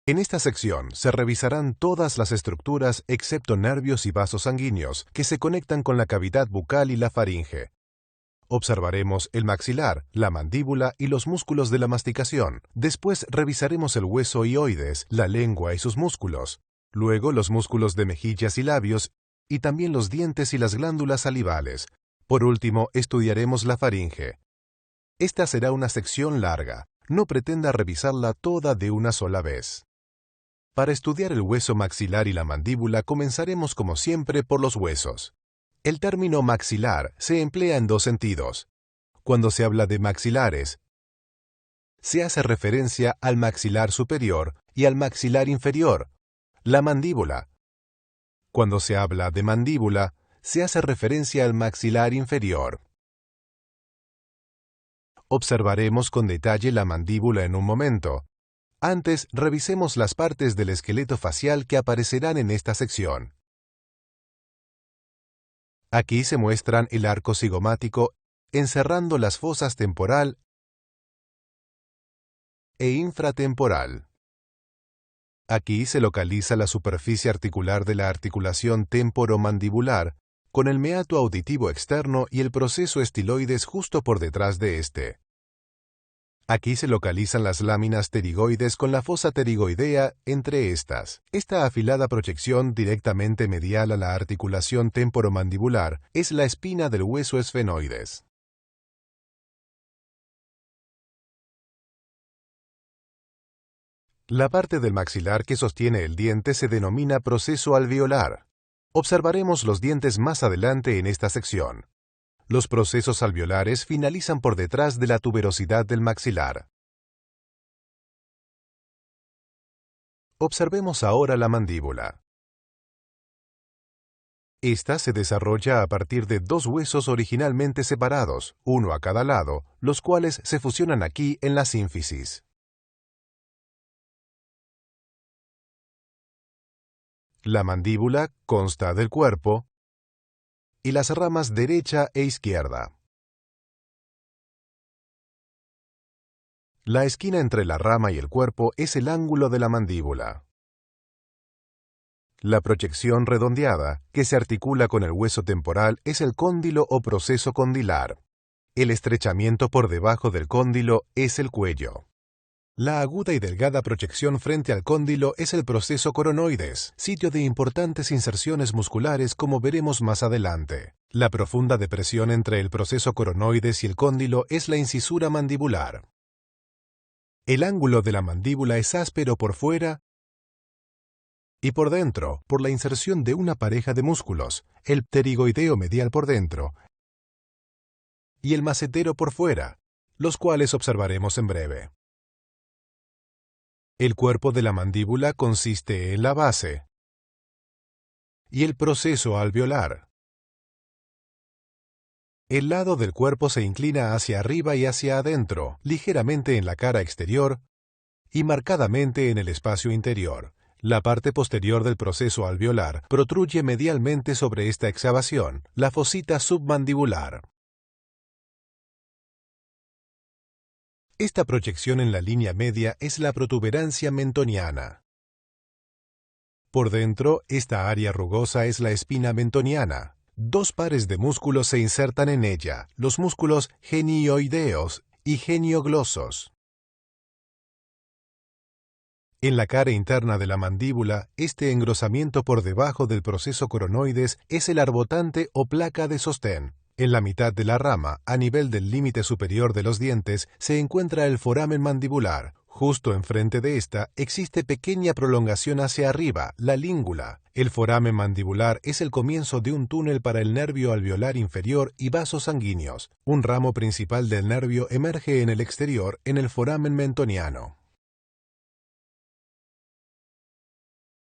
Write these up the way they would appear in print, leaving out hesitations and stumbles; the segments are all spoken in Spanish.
En esta sección se revisarán todas las estructuras excepto nervios y vasos sanguíneos que se conectan con la cavidad bucal y la faringe. Observaremos el maxilar, la mandíbula y los músculos de la masticación. Después revisaremos el hueso hioides, la lengua y sus músculos. Luego los músculos de mejillas y labios y también los dientes y las glándulas salivales. Por último, estudiaremos la faringe. Esta será una sección larga. No pretenda revisarla toda de una sola vez. Para estudiar el hueso maxilar y la mandíbula comenzaremos como siempre por los huesos. El término maxilar se emplea en dos sentidos. Cuando se habla de maxilares, se hace referencia al maxilar superior y al maxilar inferior, la mandíbula. Cuando se habla de mandíbula, se hace referencia al maxilar inferior. Observaremos con detalle la mandíbula en un momento. Antes, revisemos las partes del esqueleto facial que aparecerán en esta sección. Aquí se muestran el arco cigomático encerrando las fosas temporal e infratemporal. Aquí se localiza la superficie articular de la articulación temporomandibular, con el meato auditivo externo y el proceso estiloides justo por detrás de este. Aquí se localizan las láminas pterigoides con la fosa pterigoidea entre estas. Esta afilada proyección directamente medial a la articulación temporomandibular es la espina del hueso esfenoides. La parte del maxilar que sostiene el diente se denomina proceso alveolar. Observaremos los dientes más adelante en esta sección. Los procesos alveolares finalizan por detrás de la tuberosidad del maxilar. Observemos ahora la mandíbula. Esta se desarrolla a partir de dos huesos originalmente separados, uno a cada lado, los cuales se fusionan aquí en la sínfisis. La mandíbula consta del cuerpo y las ramas derecha e izquierda. La esquina entre la rama y el cuerpo es el ángulo de la mandíbula. La proyección redondeada, que se articula con el hueso temporal, es el cóndilo o proceso condilar. El estrechamiento por debajo del cóndilo es el cuello. La aguda y delgada proyección frente al cóndilo es el proceso coronoides, sitio de importantes inserciones musculares como veremos más adelante. La profunda depresión entre el proceso coronoides y el cóndilo es la incisura mandibular. El ángulo de la mandíbula es áspero por fuera y por dentro, por la inserción de una pareja de músculos, el pterigoideo medial por dentro y el macetero por fuera, los cuales observaremos en breve. El cuerpo de la mandíbula consiste en la base y el proceso alveolar. El lado del cuerpo se inclina hacia arriba y hacia adentro, ligeramente en la cara exterior y marcadamente en el espacio interior. La parte posterior del proceso alveolar protruye medialmente sobre esta excavación, la fosita submandibular. Esta proyección en la línea media es la protuberancia mentoniana. Por dentro, esta área rugosa es la espina mentoniana. Dos pares de músculos se insertan en ella, los músculos genioideos y genioglosos. En la cara interna de la mandíbula, este engrosamiento por debajo del proceso coronoides es el arbotante o placa de sostén. En la mitad de la rama, a nivel del límite superior de los dientes, se encuentra el foramen mandibular. Justo enfrente de esta existe pequeña prolongación hacia arriba, la língula. El foramen mandibular es el comienzo de un túnel para el nervio alveolar inferior y vasos sanguíneos. Un ramo principal del nervio emerge en el exterior, en el foramen mentoniano.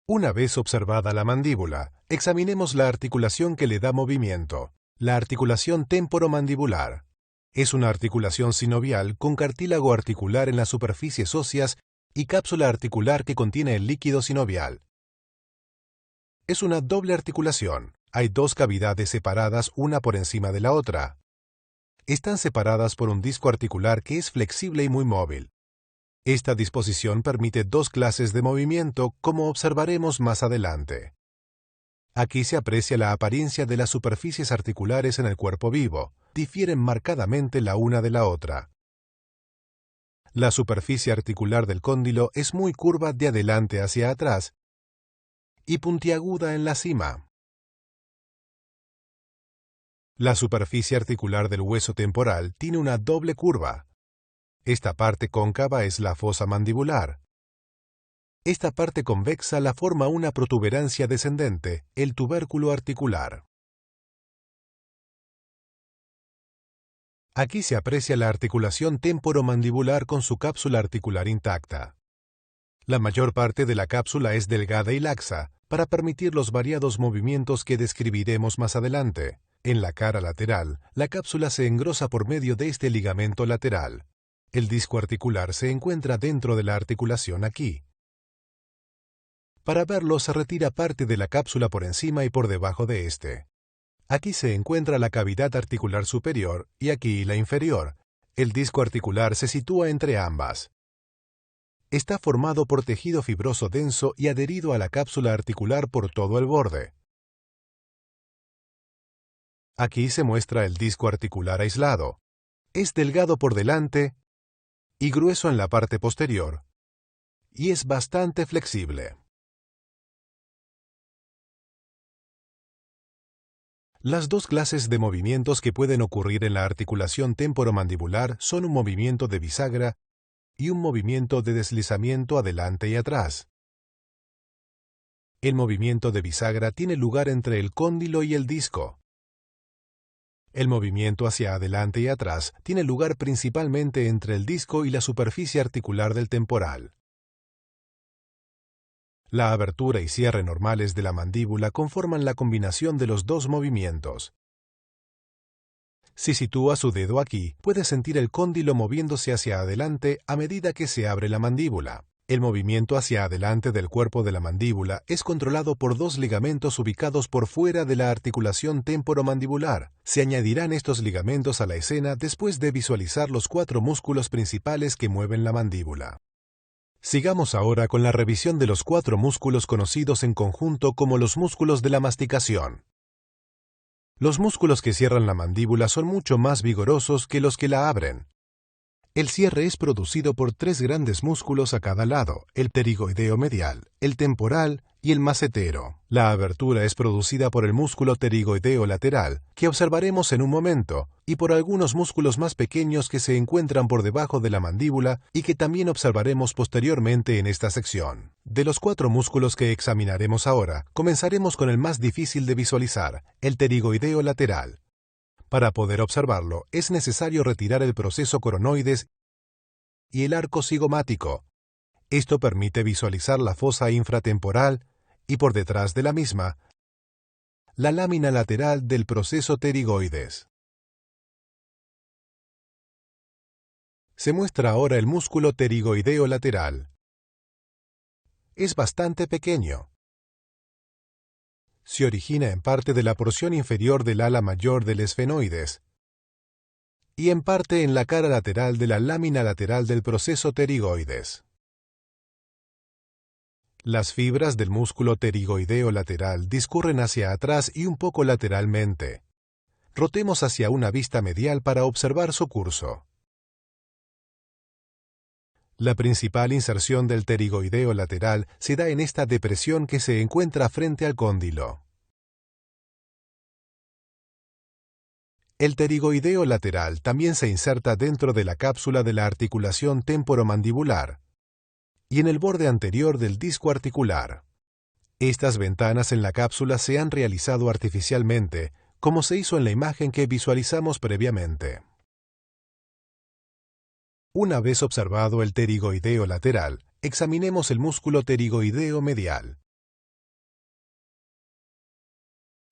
Una vez observada la mandíbula, examinemos la articulación que le da movimiento. La articulación temporomandibular. Es una articulación sinovial con cartílago articular en las superficies óseas y cápsula articular que contiene el líquido sinovial. Es una doble articulación. Hay dos cavidades separadas una por encima de la otra. Están separadas por un disco articular que es flexible y muy móvil. Esta disposición permite dos clases de movimiento, como observaremos más adelante. Aquí se aprecia la apariencia de las superficies articulares en el cuerpo vivo. Difieren marcadamente la una de la otra. La superficie articular del cóndilo es muy curva de adelante hacia atrás y puntiaguda en la cima. La superficie articular del hueso temporal tiene una doble curva. Esta parte cóncava es la fosa mandibular. Esta parte convexa la forma una protuberancia descendente, el tubérculo articular. Aquí se aprecia la articulación temporomandibular con su cápsula articular intacta. La mayor parte de la cápsula es delgada y laxa, para permitir los variados movimientos que describiremos más adelante. En la cara lateral, la cápsula se engrosa por medio de este ligamento lateral. El disco articular se encuentra dentro de la articulación aquí. Para verlo, se retira parte de la cápsula por encima y por debajo de este. Aquí se encuentra la cavidad articular superior y aquí la inferior. El disco articular se sitúa entre ambas. Está formado por tejido fibroso denso y adherido a la cápsula articular por todo el borde. Aquí se muestra el disco articular aislado. Es delgado por delante y grueso en la parte posterior, y es bastante flexible. Las dos clases de movimientos que pueden ocurrir en la articulación temporomandibular son un movimiento de bisagra y un movimiento de deslizamiento adelante y atrás. El movimiento de bisagra tiene lugar entre el cóndilo y el disco. El movimiento hacia adelante y atrás tiene lugar principalmente entre el disco y la superficie articular del temporal. La abertura y cierre normales de la mandíbula conforman la combinación de los dos movimientos. Si sitúa su dedo aquí, puede sentir el cóndilo moviéndose hacia adelante a medida que se abre la mandíbula. El movimiento hacia adelante del cuerpo de la mandíbula es controlado por dos ligamentos ubicados por fuera de la articulación temporomandibular. Se añadirán estos ligamentos a la escena después de visualizar los cuatro músculos principales que mueven la mandíbula. Sigamos ahora con la revisión de los cuatro músculos conocidos en conjunto como los músculos de la masticación. Los músculos que cierran la mandíbula son mucho más vigorosos que los que la abren. El cierre es producido por tres grandes músculos a cada lado, el pterigoideo medial, el temporal y el macetero. La abertura es producida por el músculo pterigoideo lateral, que observaremos en un momento, y por algunos músculos más pequeños que se encuentran por debajo de la mandíbula y que también observaremos posteriormente en esta sección. De los cuatro músculos que examinaremos ahora, comenzaremos con el más difícil de visualizar, el pterigoideo lateral. Para poder observarlo, es necesario retirar el proceso coronoides y el arco cigomático. Esto permite visualizar la fosa infratemporal y, por detrás de la misma, la lámina lateral del proceso pterigoides. Se muestra ahora el músculo pterigoideo lateral. Es bastante pequeño. Se origina en parte de la porción inferior del ala mayor del esfenoides y en parte en la cara lateral de la lámina lateral del proceso pterigoides. Las fibras del músculo pterigoideo lateral discurren hacia atrás y un poco lateralmente. Rotemos hacia una vista medial para observar su curso. La principal inserción del pterigoideo lateral se da en esta depresión que se encuentra frente al cóndilo. El pterigoideo lateral también se inserta dentro de la cápsula de la articulación temporomandibular y en el borde anterior del disco articular. Estas ventanas en la cápsula se han realizado artificialmente, como se hizo en la imagen que visualizamos previamente. Una vez observado el pterigoideo lateral, examinemos el músculo pterigoideo medial.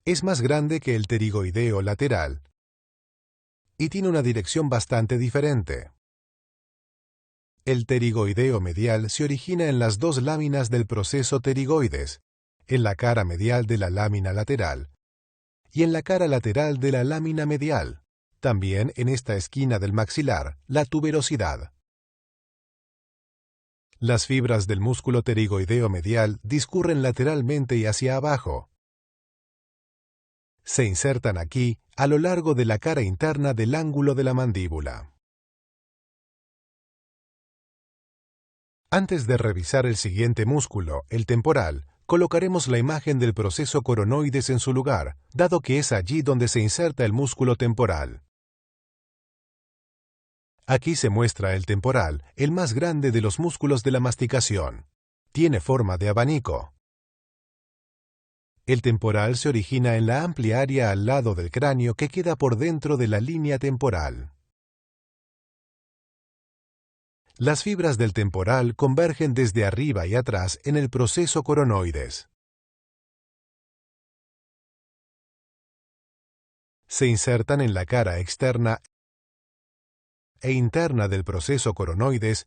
Es más grande que el pterigoideo lateral y tiene una dirección bastante diferente. El pterigoideo medial se origina en las dos láminas del proceso pterigoides, en la cara medial de la lámina lateral y en la cara lateral de la lámina medial. También en esta esquina del maxilar, la tuberosidad. Las fibras del músculo pterigoideo medial discurren lateralmente y hacia abajo. Se insertan aquí, a lo largo de la cara interna del ángulo de la mandíbula. Antes de revisar el siguiente músculo, el temporal, colocaremos la imagen del proceso coronoides en su lugar, dado que es allí donde se inserta el músculo temporal. Aquí se muestra el temporal, el más grande de los músculos de la masticación. Tiene forma de abanico. El temporal se origina en la amplia área al lado del cráneo que queda por dentro de la línea temporal. Las fibras del temporal convergen desde arriba y atrás en el proceso coronoides. Se insertan en la cara externa e interna del proceso coronoides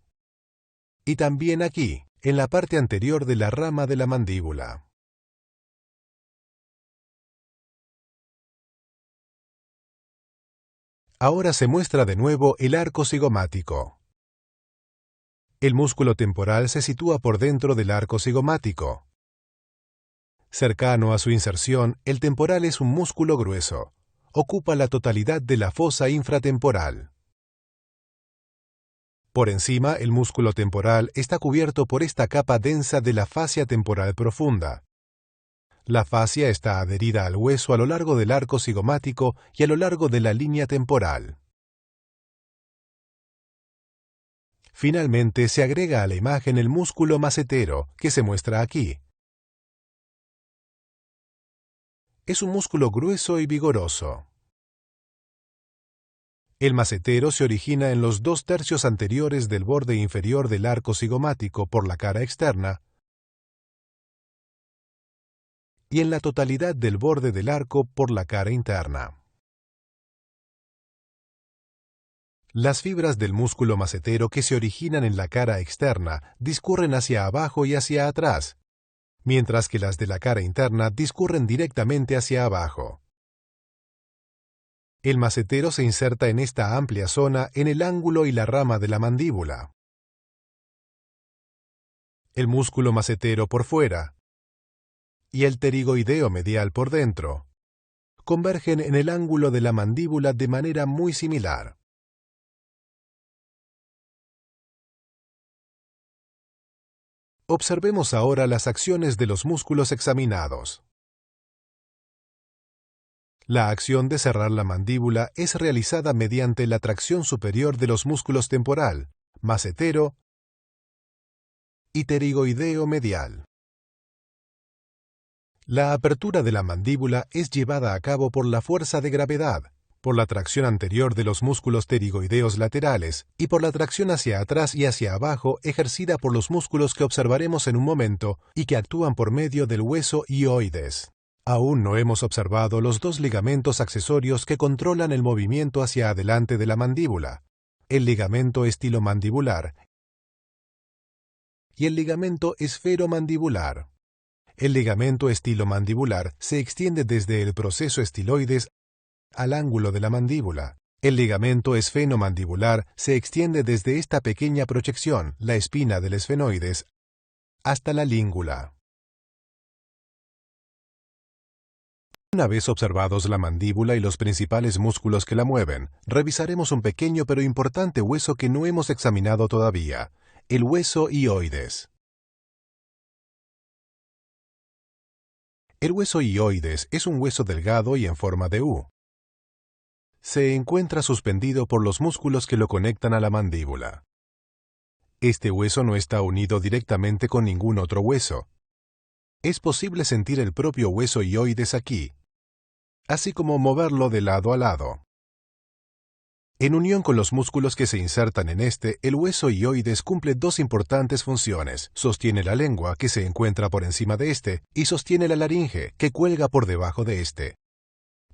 y también aquí, en la parte anterior de la rama de la mandíbula. Ahora se muestra de nuevo el arco cigomático. El músculo temporal se sitúa por dentro del arco cigomático. Cercano a su inserción, el temporal es un músculo grueso. Ocupa la totalidad de la fosa infratemporal. Por encima, el músculo temporal está cubierto por esta capa densa de la fascia temporal profunda. La fascia está adherida al hueso a lo largo del arco cigomático y a lo largo de la línea temporal. Finalmente, se agrega a la imagen el músculo macetero, que se muestra aquí. Es un músculo grueso y vigoroso. El macetero se origina en los 2/3 anteriores del borde inferior del arco cigomático por la cara externa y en la totalidad del borde del arco por la cara interna. Las fibras del músculo macetero que se originan en la cara externa discurren hacia abajo y hacia atrás, mientras que las de la cara interna discurren directamente hacia abajo. El macetero se inserta en esta amplia zona en el ángulo y la rama de la mandíbula. El músculo macetero por fuera y el pterigoideo medial por dentro convergen en el ángulo de la mandíbula de manera muy similar. Observemos ahora las acciones de los músculos examinados. La acción de cerrar la mandíbula es realizada mediante la tracción superior de los músculos temporal, macetero y pterigoideo medial. La apertura de la mandíbula es llevada a cabo por la fuerza de gravedad, por la tracción anterior de los músculos pterigoideos laterales y por la tracción hacia atrás y hacia abajo ejercida por los músculos que observaremos en un momento y que actúan por medio del hueso hioides. Aún no hemos observado los dos ligamentos accesorios que controlan el movimiento hacia adelante de la mandíbula, el ligamento estilomandibular y el ligamento esferomandibular. El ligamento estilomandibular se extiende desde el proceso estiloides al ángulo de la mandíbula. El ligamento esfenomandibular se extiende desde esta pequeña proyección, la espina del esfenoides, hasta la língula. Una vez observados la mandíbula y los principales músculos que la mueven, revisaremos un pequeño pero importante hueso que no hemos examinado todavía, el hueso hioides. El hueso hioides es un hueso delgado y en forma de U. Se encuentra suspendido por los músculos que lo conectan a la mandíbula. Este hueso no está unido directamente con ningún otro hueso. Es posible sentir el propio hueso hioides aquí, así como moverlo de lado a lado. En unión con los músculos que se insertan en este, el hueso hioides cumple dos importantes funciones. Sostiene la lengua, que se encuentra por encima de este, y sostiene la laringe, que cuelga por debajo de este.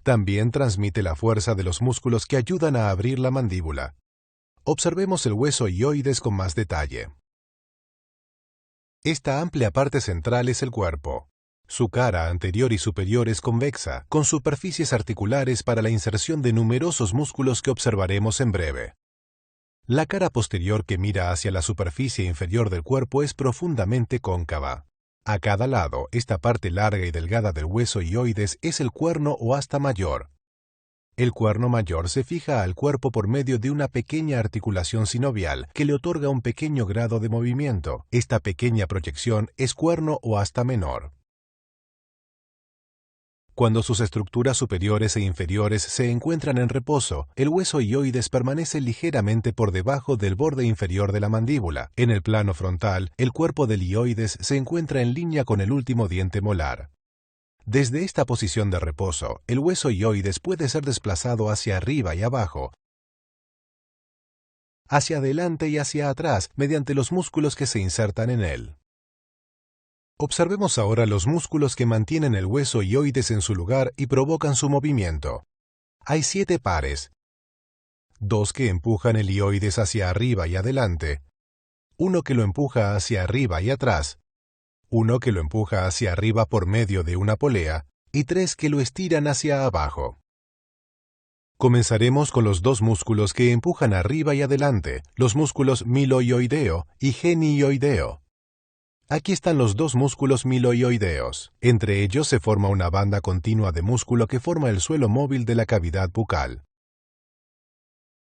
También transmite la fuerza de los músculos que ayudan a abrir la mandíbula. Observemos el hueso hioides con más detalle. Esta amplia parte central es el cuerpo. Su cara anterior y superior es convexa, con superficies articulares para la inserción de numerosos músculos que observaremos en breve. La cara posterior que mira hacia la superficie inferior del cuerpo es profundamente cóncava. A cada lado, esta parte larga y delgada del hueso hioides es el cuerno o asta mayor. El cuerno mayor se fija al cuerpo por medio de una pequeña articulación sinovial que le otorga un pequeño grado de movimiento. Esta pequeña proyección es cuerno o asta menor. Cuando sus estructuras superiores e inferiores se encuentran en reposo, el hueso hioides permanece ligeramente por debajo del borde inferior de la mandíbula. En el plano frontal, el cuerpo del hioides se encuentra en línea con el último diente molar. Desde esta posición de reposo, el hueso hioides puede ser desplazado hacia arriba y abajo, hacia adelante y hacia atrás, mediante los músculos que se insertan en él. Observemos ahora los músculos que mantienen el hueso hioides en su lugar y provocan su movimiento. Hay 7 pares. 2 que empujan el hioides hacia arriba y adelante, 1 que lo empuja hacia arriba y atrás, 1 que lo empuja hacia arriba por medio de una polea, y 3 que lo estiran hacia abajo. Comenzaremos con los 2 músculos que empujan arriba y adelante, los músculos milohioideo y genioideo. Aquí están los 2 músculos milohioideos. Entre ellos se forma una banda continua de músculo que forma el suelo móvil de la cavidad bucal.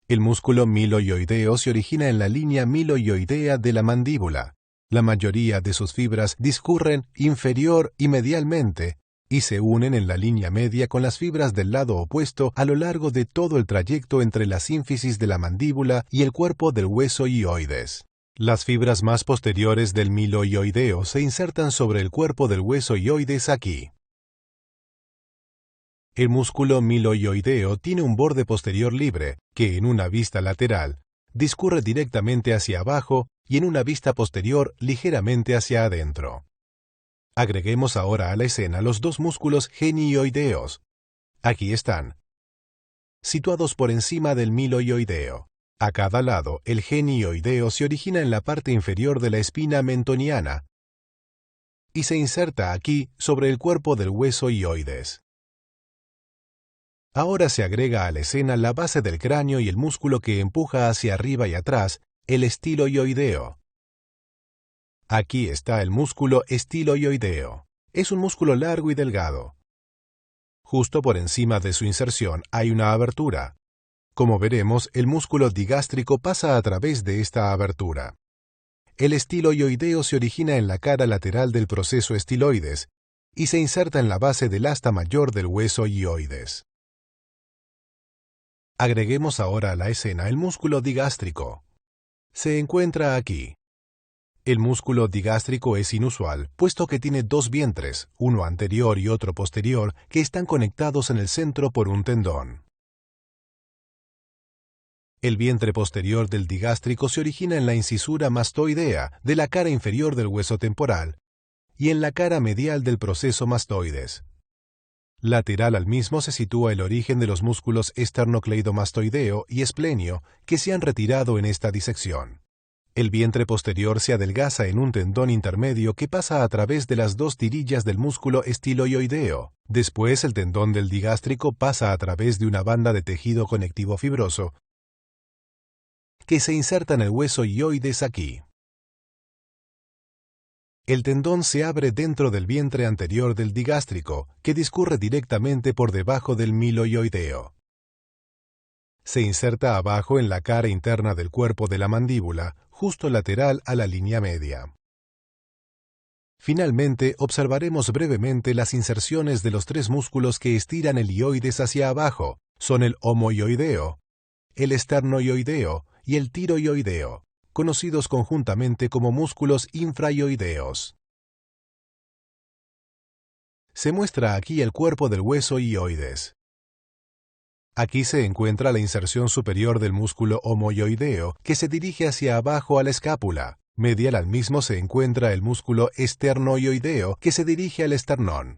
El músculo milohioideo se origina en la línea milohioidea de la mandíbula. La mayoría de sus fibras discurren inferior y medialmente y se unen en la línea media con las fibras del lado opuesto a lo largo de todo el trayecto entre la sínfisis de la mandíbula y el cuerpo del hueso hioides. Las fibras más posteriores del milohioideo se insertan sobre el cuerpo del hueso hioides aquí. El músculo milohioideo tiene un borde posterior libre, que en una vista lateral discurre directamente hacia abajo y en una vista posterior ligeramente hacia adentro. Agreguemos ahora a la escena los 2 músculos genioideos. Aquí están, situados por encima del milohioideo. A cada lado, el genioideo se origina en la parte inferior de la espina mentoniana y se inserta aquí sobre el cuerpo del hueso hioides. Ahora se agrega a la escena la base del cráneo y el músculo que empuja hacia arriba y atrás, el estiloioideo. Aquí está el músculo estiloioideo. Es un músculo largo y delgado. Justo por encima de su inserción hay una abertura. Como veremos, el músculo digástrico pasa a través de esta abertura. El estiloioideo se origina en la cara lateral del proceso estiloides y se inserta en la base del asta mayor del hueso hioides. Agreguemos ahora a la escena el músculo digástrico. Se encuentra aquí. El músculo digástrico es inusual, puesto que tiene 2 vientres, uno anterior y otro posterior, que están conectados en el centro por un tendón. El vientre posterior del digástrico se origina en la incisura mastoidea de la cara inferior del hueso temporal y en la cara medial del proceso mastoides. Lateral al mismo se sitúa el origen de los músculos esternocleidomastoideo y esplenio que se han retirado en esta disección. El vientre posterior se adelgaza en un tendón intermedio que pasa a través de las 2 tirillas del músculo estiloioideo. Después el tendón del digástrico pasa a través de una banda de tejido conectivo fibroso que se inserta en el hueso hioides aquí. El tendón se abre dentro del vientre anterior del digástrico, que discurre directamente por debajo del milohioideo. Se inserta abajo en la cara interna del cuerpo de la mandíbula, justo lateral a la línea media. Finalmente, observaremos brevemente las inserciones de los 3 músculos que estiran el hioides hacia abajo. Son el omohioideo, el esternoioideo y el tiroioideo, conocidos conjuntamente como músculos infrahioideos. Se muestra aquí el cuerpo del hueso hioides. Aquí se encuentra la inserción superior del músculo omohioideo, que se dirige hacia abajo a la escápula. Medial al mismo se encuentra el músculo esternoioideo, que se dirige al esternón.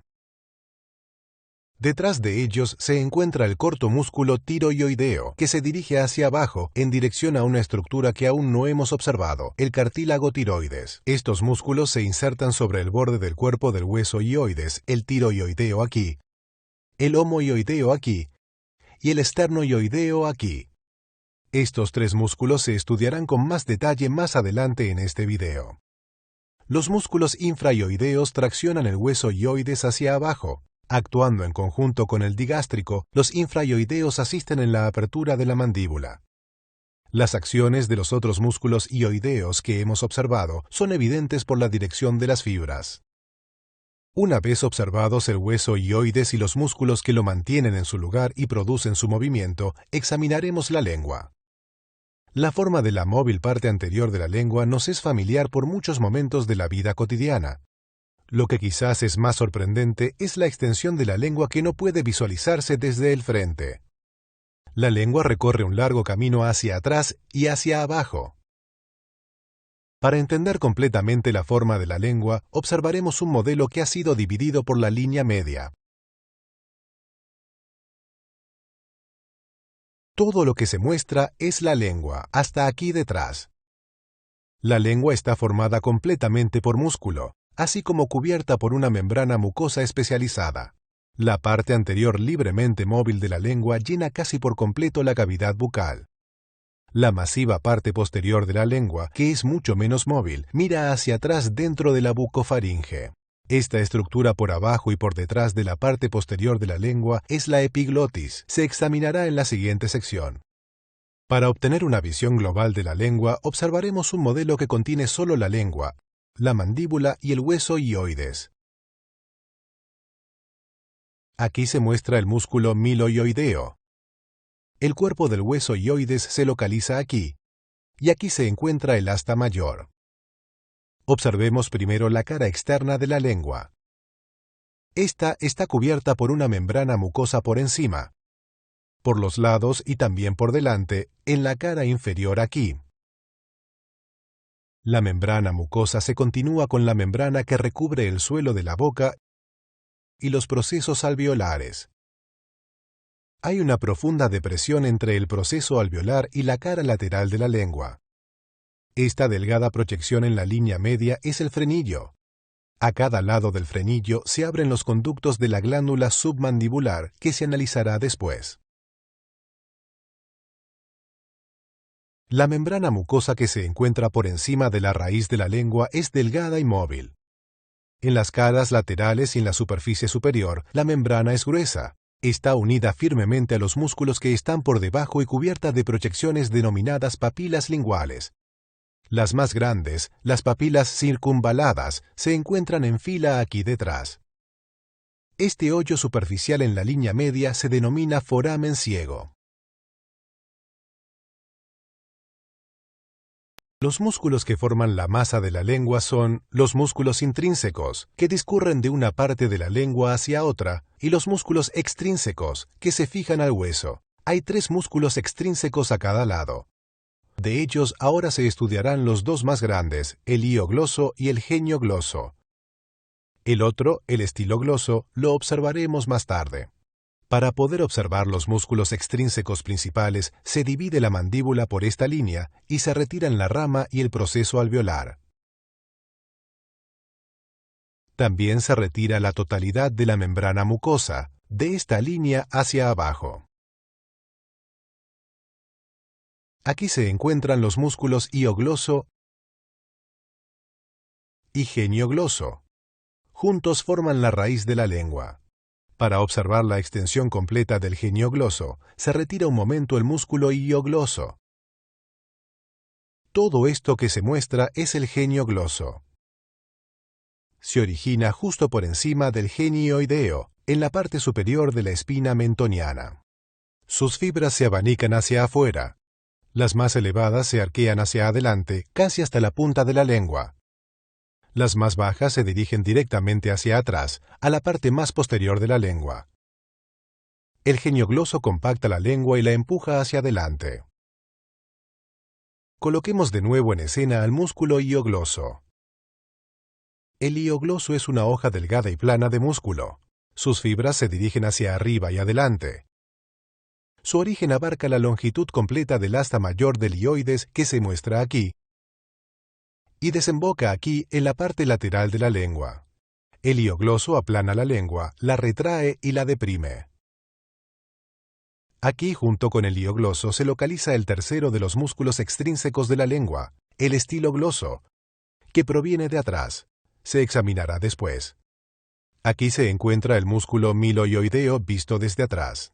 Detrás de ellos se encuentra el corto músculo tiroioideo, que se dirige hacia abajo en dirección a una estructura que aún no hemos observado, el cartílago tiroides. Estos músculos se insertan sobre el borde del cuerpo del hueso hioides, el tiroioideo aquí, el omohioideo aquí y el esternoioideo aquí. Estos tres músculos se estudiarán con más detalle más adelante en este video. Los músculos infraioideos traccionan el hueso ioides hacia abajo. Actuando en conjunto con el digástrico, los infraioideos asisten en la apertura de la mandíbula. Las acciones de los otros músculos ioideos que hemos observado son evidentes por la dirección de las fibras. Una vez observados el hueso ioides y los músculos que lo mantienen en su lugar y producen su movimiento, examinaremos la lengua. La forma de la móvil parte anterior de la lengua nos es familiar por muchos momentos de la vida cotidiana. Lo que quizás es más sorprendente es la extensión de la lengua que no puede visualizarse desde el frente. La lengua recorre un largo camino hacia atrás y hacia abajo. Para entender completamente la forma de la lengua, observaremos un modelo que ha sido dividido por la línea media. Todo lo que se muestra es la lengua, hasta aquí detrás. La lengua está formada completamente por músculo, así como cubierta por una membrana mucosa especializada. La parte anterior libremente móvil de la lengua llena casi por completo la cavidad bucal. La masiva parte posterior de la lengua, que es mucho menos móvil, mira hacia atrás dentro de la bucofaringe. Esta estructura por abajo y por detrás de la parte posterior de la lengua es la epiglotis. Se examinará en la siguiente sección. Para obtener una visión global de la lengua, observaremos un modelo que contiene solo la lengua, la mandíbula y el hueso ioides. Aquí se muestra el músculo miloioideo. El cuerpo del hueso ioides se localiza aquí, y aquí se encuentra el asta mayor. Observemos primero la cara externa de la lengua. Esta está cubierta por una membrana mucosa por encima, por los lados y también por delante, en la cara inferior aquí. La membrana mucosa se continúa con la membrana que recubre el suelo de la boca y los procesos alveolares. Hay una profunda depresión entre el proceso alveolar y la cara lateral de la lengua. Esta delgada proyección en la línea media es el frenillo. A cada lado del frenillo se abren los conductos de la glándula submandibular, que se analizará después. La membrana mucosa que se encuentra por encima de la raíz de la lengua es delgada y móvil. En las caras laterales y en la superficie superior, la membrana es gruesa. Está unida firmemente a los músculos que están por debajo y cubierta de proyecciones denominadas papilas linguales. Las más grandes, las papilas circunvaladas, se encuentran en fila aquí detrás. Este hoyo superficial en la línea media se denomina foramen ciego. Los músculos que forman la masa de la lengua son los músculos intrínsecos, que discurren de una parte de la lengua hacia otra, y los músculos extrínsecos, que se fijan al hueso. Hay 3 músculos extrínsecos a cada lado. De ellos ahora se estudiarán los 2 más grandes, el hiogloso y el geniogloso. El otro, el estilogloso, lo observaremos más tarde. Para poder observar los músculos extrínsecos principales, se divide la mandíbula por esta línea y se retiran la rama y el proceso alveolar. También se retira la totalidad de la membrana mucosa, de esta línea hacia abajo. Aquí se encuentran los músculos hiogloso y geniogloso. Juntos forman la raíz de la lengua. Para observar la extensión completa del geniogloso, se retira un momento el músculo hiogloso. Todo esto que se muestra es el geniogloso. Se origina justo por encima del genioideo, en la parte superior de la espina mentoniana. Sus fibras se abanican hacia afuera. Las más elevadas se arquean hacia adelante, casi hasta la punta de la lengua. Las más bajas se dirigen directamente hacia atrás, a la parte más posterior de la lengua. El geniogloso compacta la lengua y la empuja hacia adelante. Coloquemos de nuevo en escena al músculo hiogloso. El hiogloso es una hoja delgada y plana de músculo. Sus fibras se dirigen hacia arriba y adelante. Su origen abarca la longitud completa del asta mayor del hioides que se muestra aquí, y desemboca aquí en la parte lateral de la lengua. El hiogloso aplana la lengua, la retrae y la deprime. Aquí, junto con el liogloso, se localiza el tercero de los músculos extrínsecos de la lengua, el estilogloso, que proviene de atrás. Se examinará después. Aquí se encuentra el músculo miloioideo visto desde atrás.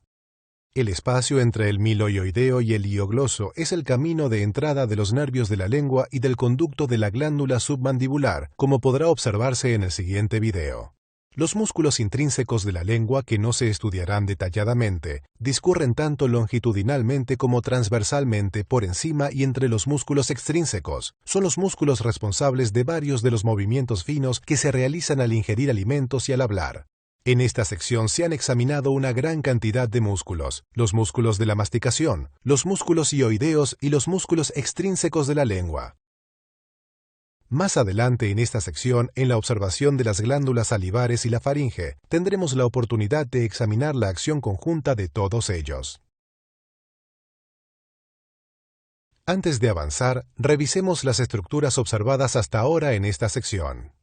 El espacio entre el miloioideo y el liogloso es el camino de entrada de los nervios de la lengua y del conducto de la glándula submandibular, como podrá observarse en el siguiente video. Los músculos intrínsecos de la lengua, que no se estudiarán detalladamente, discurren tanto longitudinalmente como transversalmente por encima y entre los músculos extrínsecos. Son los músculos responsables de varios de los movimientos finos que se realizan al ingerir alimentos y al hablar. En esta sección se han examinado una gran cantidad de músculos: los músculos de la masticación, los músculos hioideos y los músculos extrínsecos de la lengua. Más adelante en esta sección, en la observación de las glándulas salivares y la faringe, tendremos la oportunidad de examinar la acción conjunta de todos ellos. Antes de avanzar, revisemos las estructuras observadas hasta ahora en esta sección.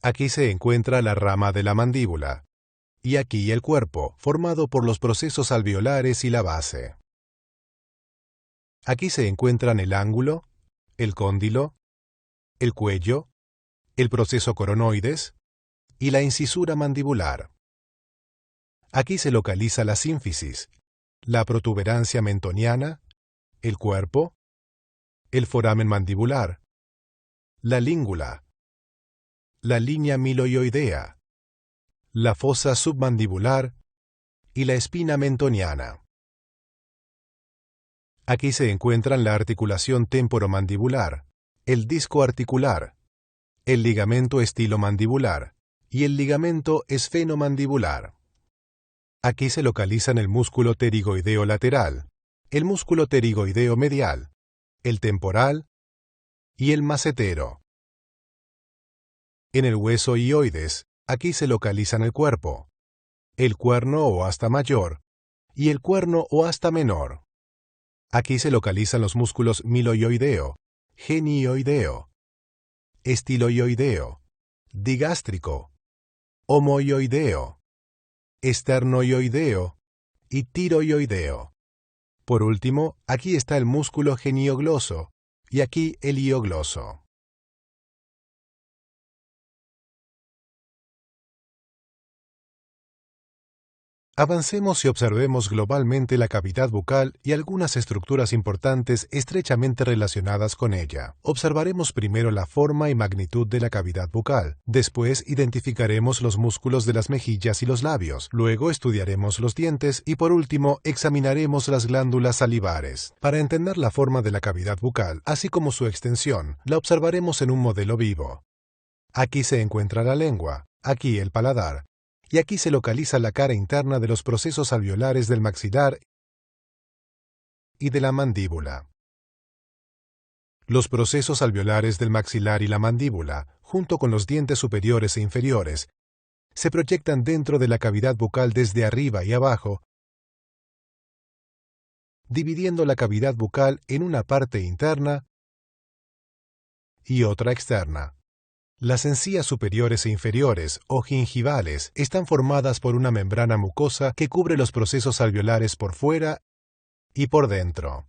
Aquí se encuentra la rama de la mandíbula, y aquí el cuerpo, formado por los procesos alveolares y la base. Aquí se encuentran el ángulo, el cóndilo, el cuello, el proceso coronoides y la incisura mandibular. Aquí se localiza la sínfisis, la protuberancia mentoniana, el cuerpo, el foramen mandibular, la língula, la línea miloioidea, la fosa submandibular y la espina mentoniana. Aquí se encuentran la articulación temporomandibular, el disco articular, el ligamento estilomandibular y el ligamento esfenomandibular. Aquí se localizan el músculo pterigoideo lateral, el músculo pterigoideo medial, el temporal y el macetero. En el hueso hioides, aquí se localizan el cuerpo, el cuerno o asta mayor y el cuerno o asta menor. Aquí se localizan los músculos miloioideo, genioideo, estiloioideo, digástrico, homoioideo, esternoioideo y tiroioideo. Por último, aquí está el músculo geniogloso y aquí el hiogloso. Avancemos y observemos globalmente la cavidad bucal y algunas estructuras importantes estrechamente relacionadas con ella. Observaremos primero la forma y magnitud de la cavidad bucal. Después identificaremos los músculos de las mejillas y los labios. Luego estudiaremos los dientes y por último examinaremos las glándulas salivares. Para entender la forma de la cavidad bucal, así como su extensión, la observaremos en un modelo vivo. Aquí se encuentra la lengua, aquí el paladar, y aquí se localiza la cara interna de los procesos alveolares del maxilar y de la mandíbula. Los procesos alveolares del maxilar y la mandíbula, junto con los dientes superiores e inferiores, se proyectan dentro de la cavidad bucal desde arriba y abajo, dividiendo la cavidad bucal en una parte interna y otra externa. Las encías superiores e inferiores, o gingivales, están formadas por una membrana mucosa que cubre los procesos alveolares por fuera y por dentro.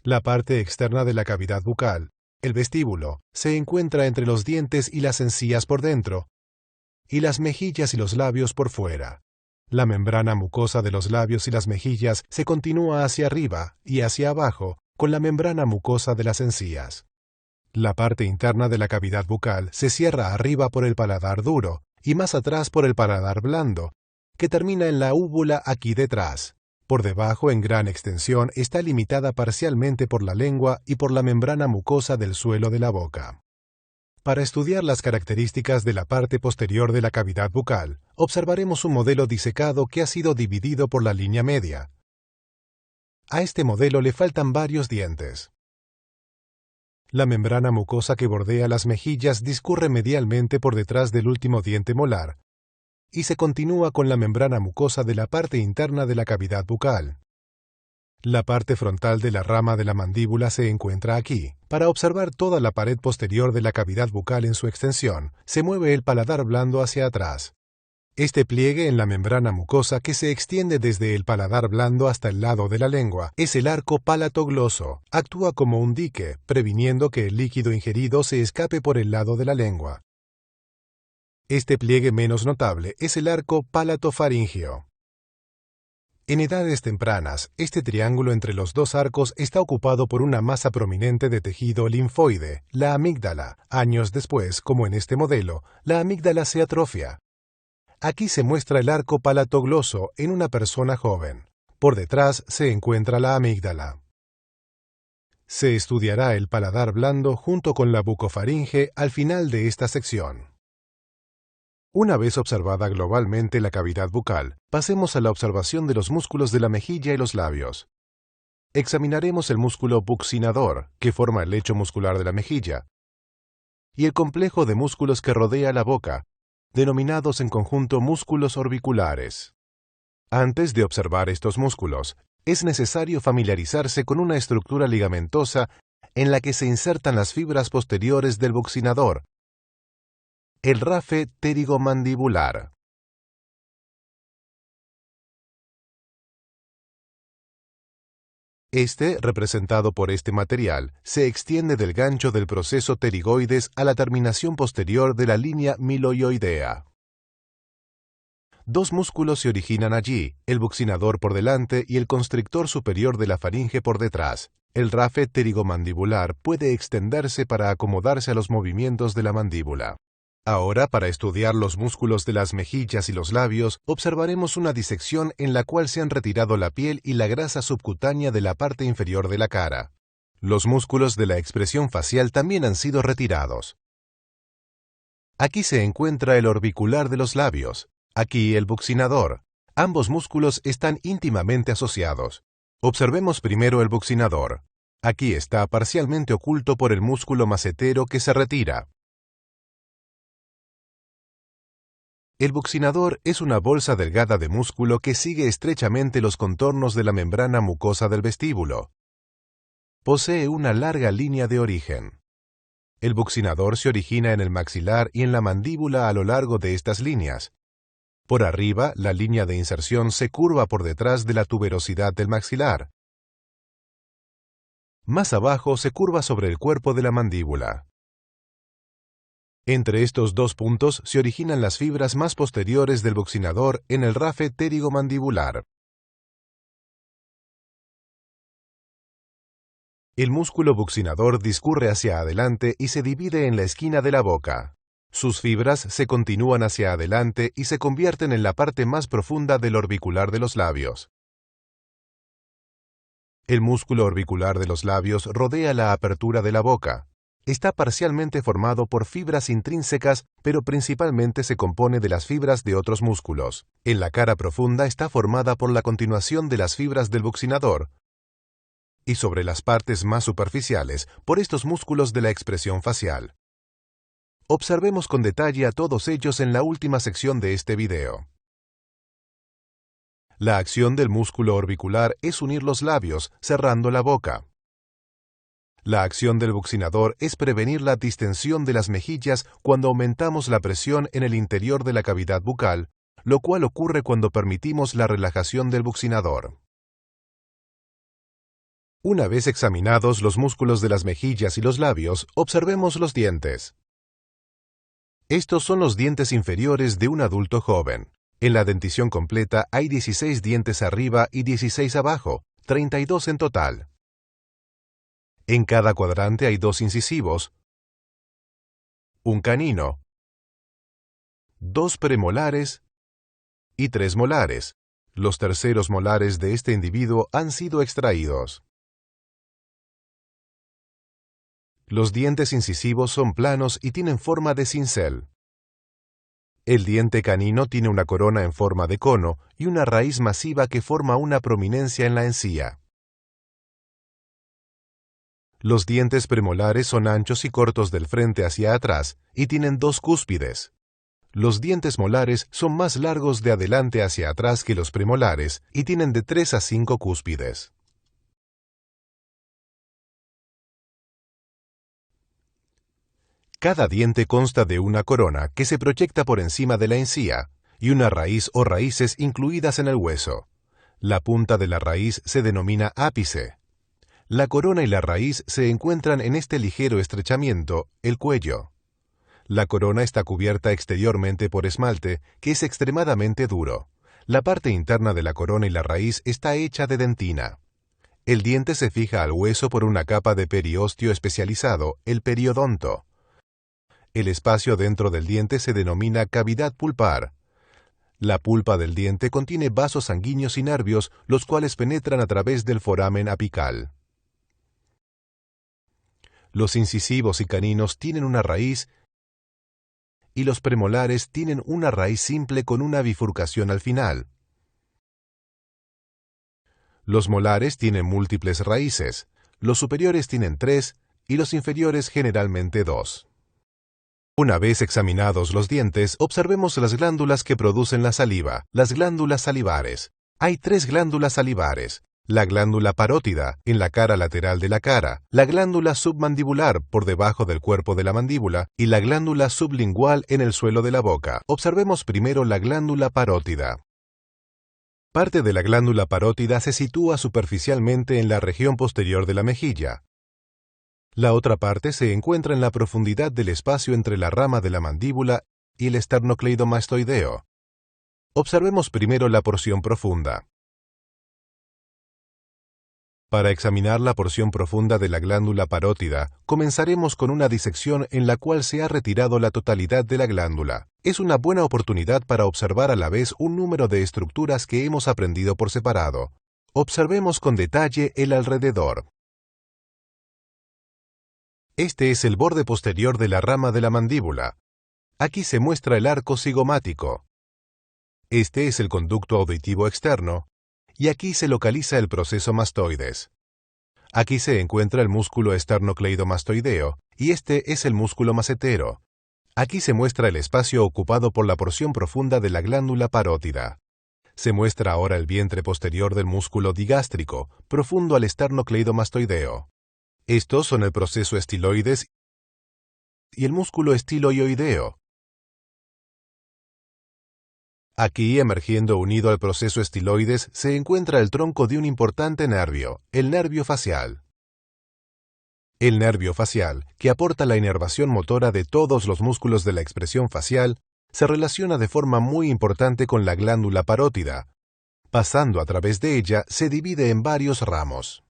La parte externa de la cavidad bucal, el vestíbulo, se encuentra entre los dientes y las encías por dentro, y las mejillas y los labios por fuera. La membrana mucosa de los labios y las mejillas se continúa hacia arriba y hacia abajo con la membrana mucosa de las encías. La parte interna de la cavidad bucal se cierra arriba por el paladar duro y más atrás por el paladar blando, que termina en la úvula aquí detrás. Por debajo, en gran extensión, está limitada parcialmente por la lengua y por la membrana mucosa del suelo de la boca. Para estudiar las características de la parte posterior de la cavidad bucal, observaremos un modelo disecado que ha sido dividido por la línea media. A este modelo le faltan varios dientes. La membrana mucosa que bordea las mejillas discurre medialmente por detrás del último diente molar y se continúa con la membrana mucosa de la parte interna de la cavidad bucal. La parte frontal de la rama de la mandíbula se encuentra aquí. Para observar toda la pared posterior de la cavidad bucal en su extensión, se mueve el paladar blando hacia atrás. Este pliegue en la membrana mucosa que se extiende desde el paladar blando hasta el lado de la lengua es el arco palatogloso. Actúa como un dique, previniendo que el líquido ingerido se escape por el lado de la lengua. Este pliegue menos notable es el arco palatofaríngeo. En edades tempranas, este triángulo entre los dos arcos está ocupado por una masa prominente de tejido linfoide, la amígdala. Años después, como en este modelo, la amígdala se atrofia. Aquí se muestra el arco palatogloso en una persona joven. Por detrás se encuentra la amígdala. Se estudiará el paladar blando junto con la bucofaringe al final de esta sección. Una vez observada globalmente la cavidad bucal, pasemos a la observación de los músculos de la mejilla y los labios. Examinaremos el músculo buccinador, que forma el lecho muscular de la mejilla, y el complejo de músculos que rodea la boca, denominados en conjunto músculos orbiculares. Antes de observar estos músculos, es necesario familiarizarse con una estructura ligamentosa en la que se insertan las fibras posteriores del buccinador, el rafe pterigomandibular. Este, representado por este material, se extiende del gancho del proceso pterigoides a la terminación posterior de la línea miloioidea. Dos músculos se originan allí, el buccinador por delante y el constrictor superior de la faringe por detrás. El rafe pterigomandibular puede extenderse para acomodarse a los movimientos de la mandíbula. Ahora, para estudiar los músculos de las mejillas y los labios, observaremos una disección en la cual se han retirado la piel y la grasa subcutánea de la parte inferior de la cara. Los músculos de la expresión facial también han sido retirados. Aquí se encuentra el orbicular de los labios, aquí el buccinador. Ambos músculos están íntimamente asociados. Observemos primero el buccinador. Aquí está parcialmente oculto por el músculo macetero que se retira. El buccinador es una bolsa delgada de músculo que sigue estrechamente los contornos de la membrana mucosa del vestíbulo. Posee una larga línea de origen. El buccinador se origina en el maxilar y en la mandíbula a lo largo de estas líneas. Por arriba, la línea de inserción se curva por detrás de la tuberosidad del maxilar. Más abajo se curva sobre el cuerpo de la mandíbula. Entre estos dos puntos se originan las fibras más posteriores del buccinador en el rafe pterigomandibular. El músculo buccinador discurre hacia adelante y se divide en la esquina de la boca. Sus fibras se continúan hacia adelante y se convierten en la parte más profunda del orbicular de los labios. El músculo orbicular de los labios rodea la apertura de la boca. Está parcialmente formado por fibras intrínsecas, pero principalmente se compone de las fibras de otros músculos. En la cara profunda está formada por la continuación de las fibras del buccinador, y sobre las partes más superficiales, por estos músculos de la expresión facial. Observemos con detalle a todos ellos en la última sección de este video. La acción del músculo orbicular es unir los labios, cerrando la boca. La acción del buccinador es prevenir la distensión de las mejillas cuando aumentamos la presión en el interior de la cavidad bucal, lo cual ocurre cuando permitimos la relajación del buccinador. Una vez examinados los músculos de las mejillas y los labios, observemos los dientes. Estos son los dientes inferiores de un adulto joven. En la dentición completa hay 16 dientes arriba y 16 abajo, 32 en total. En cada cuadrante hay 2 incisivos, un canino, 2 premolares y 3 molares. Los terceros molares de este individuo han sido extraídos. Los dientes incisivos son planos y tienen forma de cincel. El diente canino tiene una corona en forma de cono y una raíz masiva que forma una prominencia en la encía. Los dientes premolares son anchos y cortos del frente hacia atrás y tienen 2 cúspides. Los dientes molares son más largos de adelante hacia atrás que los premolares y tienen de 3 a 5 cúspides. Cada diente consta de una corona que se proyecta por encima de la encía y una raíz o raíces incluidas en el hueso. La punta de la raíz se denomina ápice. La corona y la raíz se encuentran en este ligero estrechamiento, el cuello. La corona está cubierta exteriormente por esmalte, que es extremadamente duro. La parte interna de la corona y la raíz está hecha de dentina. El diente se fija al hueso por una capa de periósteo especializado, el periodonto. El espacio dentro del diente se denomina cavidad pulpar. La pulpa del diente contiene vasos sanguíneos y nervios, los cuales penetran a través del foramen apical. Los incisivos y caninos tienen una raíz y los premolares tienen una raíz simple con una bifurcación al final. Los molares tienen múltiples raíces, los superiores tienen 3 y los inferiores generalmente 2. Una vez examinados los dientes, observemos las glándulas que producen la saliva, las glándulas salivares. Hay 3 glándulas salivares: la glándula parótida, en la cara lateral de la cara, la glándula submandibular, por debajo del cuerpo de la mandíbula, y la glándula sublingual en el suelo de la boca. Observemos primero la glándula parótida. Parte de la glándula parótida se sitúa superficialmente en la región posterior de la mejilla. La otra parte se encuentra en la profundidad del espacio entre la rama de la mandíbula y el esternocleidomastoideo. Observemos primero la porción profunda. Para examinar la porción profunda de la glándula parótida, comenzaremos con una disección en la cual se ha retirado la totalidad de la glándula. Es una buena oportunidad para observar a la vez un número de estructuras que hemos aprendido por separado. Observemos con detalle el alrededor. Este es el borde posterior de la rama de la mandíbula. Aquí se muestra el arco cigomático. Este es el conducto auditivo externo, y aquí se localiza el proceso mastoides. Aquí se encuentra el músculo esternocleidomastoideo, y este es el músculo macetero. Aquí se muestra el espacio ocupado por la porción profunda de la glándula parótida. Se muestra ahora el vientre posterior del músculo digástrico, profundo al esternocleidomastoideo. Estos son el proceso estiloides y el músculo estiloioideo. Aquí, emergiendo unido al proceso estiloides, se encuentra el tronco de un importante nervio, el nervio facial. El nervio facial, que aporta la inervación motora de todos los músculos de la expresión facial, se relaciona de forma muy importante con la glándula parótida. Pasando a través de ella, se divide en varios ramos.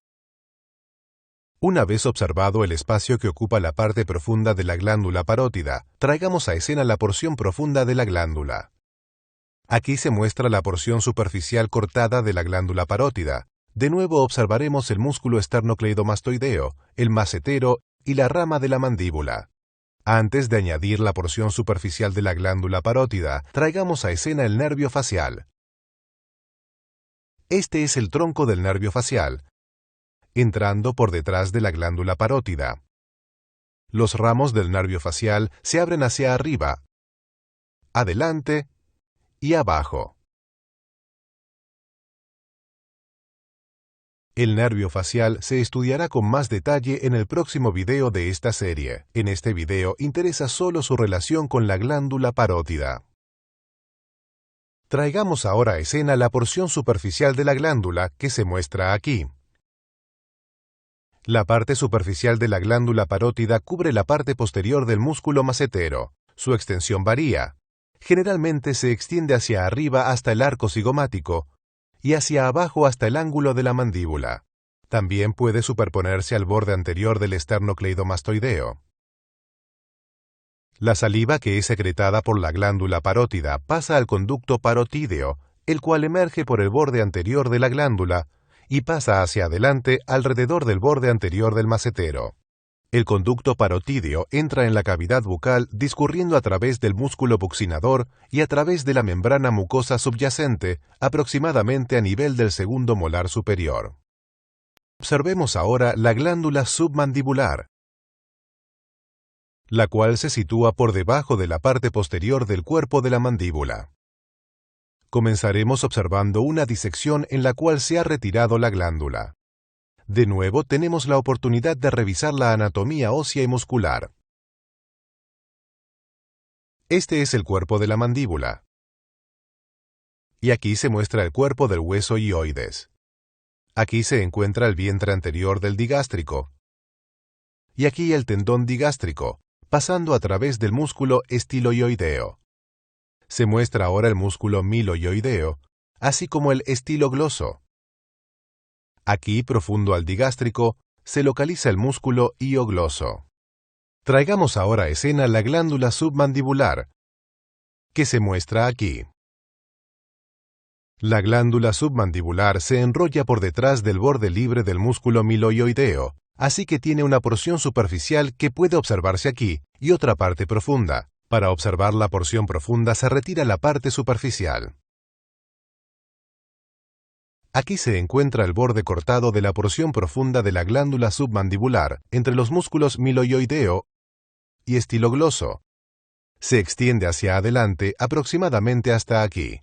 Una vez observado el espacio que ocupa la parte profunda de la glándula parótida, traigamos a escena la porción profunda de la glándula. Aquí se muestra la porción superficial cortada de la glándula parótida. De nuevo observaremos el músculo esternocleidomastoideo, el macetero y la rama de la mandíbula. Antes de añadir la porción superficial de la glándula parótida, traigamos a escena el nervio facial. Este es el tronco del nervio facial, entrando por detrás de la glándula parótida. Los ramos del nervio facial se abren hacia arriba, adelante y abajo. El nervio facial se estudiará con más detalle en el próximo video de esta serie. En este video interesa solo su relación con la glándula parótida. Traigamos ahora a escena la porción superficial de la glándula que se muestra aquí. La parte superficial de la glándula parótida cubre la parte posterior del músculo macetero. Su extensión varía. Generalmente se extiende hacia arriba hasta el arco cigomático y hacia abajo hasta el ángulo de la mandíbula. También puede superponerse al borde anterior del esternocleidomastoideo. La saliva que es secretada por la glándula parótida pasa al conducto parotídeo, el cual emerge por el borde anterior de la glándula y pasa hacia adelante alrededor del borde anterior del macetero. El conducto parotídeo entra en la cavidad bucal discurriendo a través del músculo buccinador y a través de la membrana mucosa subyacente, aproximadamente a nivel del segundo molar superior. Observemos ahora la glándula submandibular, la cual se sitúa por debajo de la parte posterior del cuerpo de la mandíbula. Comenzaremos observando una disección en la cual se ha retirado la glándula. De nuevo tenemos la oportunidad de revisar la anatomía ósea y muscular. Este es el cuerpo de la mandíbula. Y aquí se muestra el cuerpo del hueso hioides. Aquí se encuentra el vientre anterior del digástrico. Y aquí el tendón digástrico, pasando a través del músculo estiloioideo. Se muestra ahora el músculo miloioideo, así como el estilogloso. Aquí, profundo al digástrico, se localiza el músculo hiogloso. Traigamos ahora a escena la glándula submandibular, que se muestra aquí. La glándula submandibular se enrolla por detrás del borde libre del músculo miloioideo, así que tiene una porción superficial que puede observarse aquí y otra parte profunda. Para observar la porción profunda se retira la parte superficial. Aquí se encuentra el borde cortado de la porción profunda de la glándula submandibular entre los músculos miloioideo y estilogloso. Se extiende hacia adelante aproximadamente hasta aquí.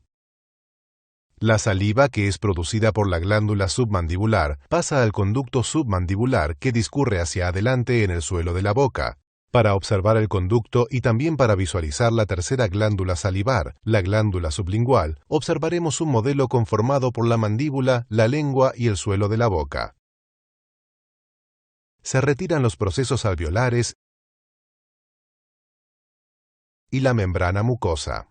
La saliva que es producida por la glándula submandibular pasa al conducto submandibular que discurre hacia adelante en el suelo de la boca. Para observar el conducto y también para visualizar la tercera glándula salivar, la glándula sublingual, observaremos un modelo conformado por la mandíbula, la lengua y el suelo de la boca. Se retiran los procesos alveolares y la membrana mucosa.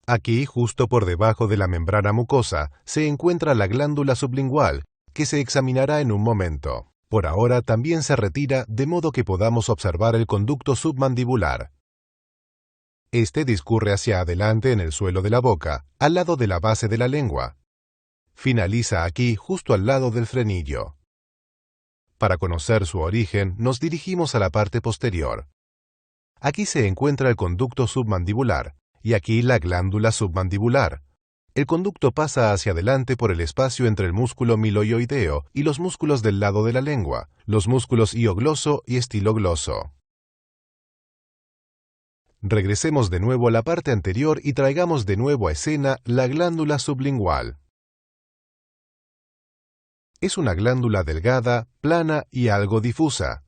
Aquí, justo por debajo de la membrana mucosa, se encuentra la glándula sublingual, que se examinará en un momento. Por ahora también se retira de modo que podamos observar el conducto submandibular. Este discurre hacia adelante en el suelo de la boca, al lado de la base de la lengua. Finaliza aquí, justo al lado del frenillo. Para conocer su origen, nos dirigimos a la parte posterior. Aquí se encuentra el conducto submandibular, y aquí la glándula submandibular. El conducto pasa hacia adelante por el espacio entre el músculo miloioideo y los músculos del lado de la lengua, los músculos hiogloso y estilogloso. Regresemos de nuevo a la parte anterior y traigamos de nuevo a escena la glándula sublingual. Es una glándula delgada, plana y algo difusa.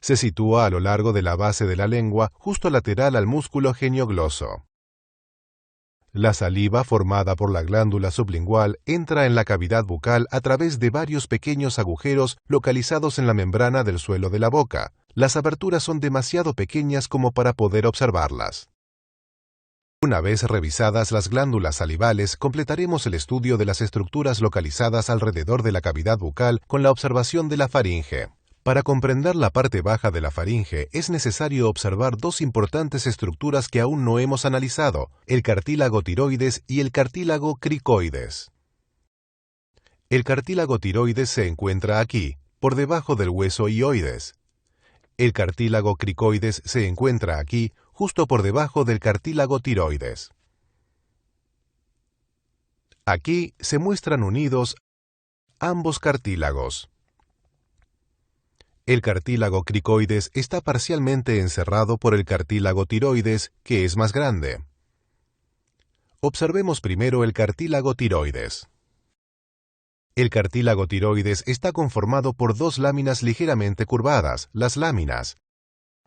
Se sitúa a lo largo de la base de la lengua, justo lateral al músculo geniogloso. La saliva formada por la glándula sublingual entra en la cavidad bucal a través de varios pequeños agujeros localizados en la membrana del suelo de la boca. Las aberturas son demasiado pequeñas como para poder observarlas. Una vez revisadas las glándulas salivales, completaremos el estudio de las estructuras localizadas alrededor de la cavidad bucal con la observación de la faringe. Para comprender la parte baja de la faringe es necesario observar dos importantes estructuras que aún no hemos analizado, el cartílago tiroides y el cartílago cricoides. El cartílago tiroides se encuentra aquí, por debajo del hueso hioides. El cartílago cricoides se encuentra aquí, justo por debajo del cartílago tiroides. Aquí se muestran unidos ambos cartílagos. El cartílago cricoides está parcialmente encerrado por el cartílago tiroides, que es más grande. Observemos primero el cartílago tiroides. El cartílago tiroides está conformado por dos láminas ligeramente curvadas, las láminas.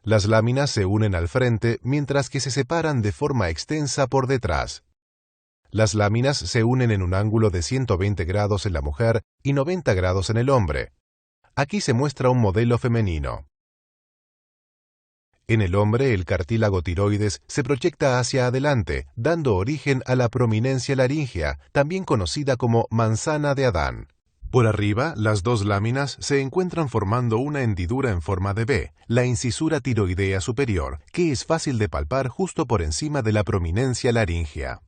Las láminas se unen al frente mientras que se separan de forma extensa por detrás. Las láminas se unen en un ángulo de 120 grados en la mujer y 90 grados en el hombre. Aquí se muestra un modelo femenino. En el hombre, el cartílago tiroides se proyecta hacia adelante, dando origen a la prominencia laríngea, también conocida como manzana de Adán. Por arriba, las dos láminas se encuentran formando una hendidura en forma de V, la incisura tiroidea superior, que es fácil de palpar justo por encima de la prominencia laríngea.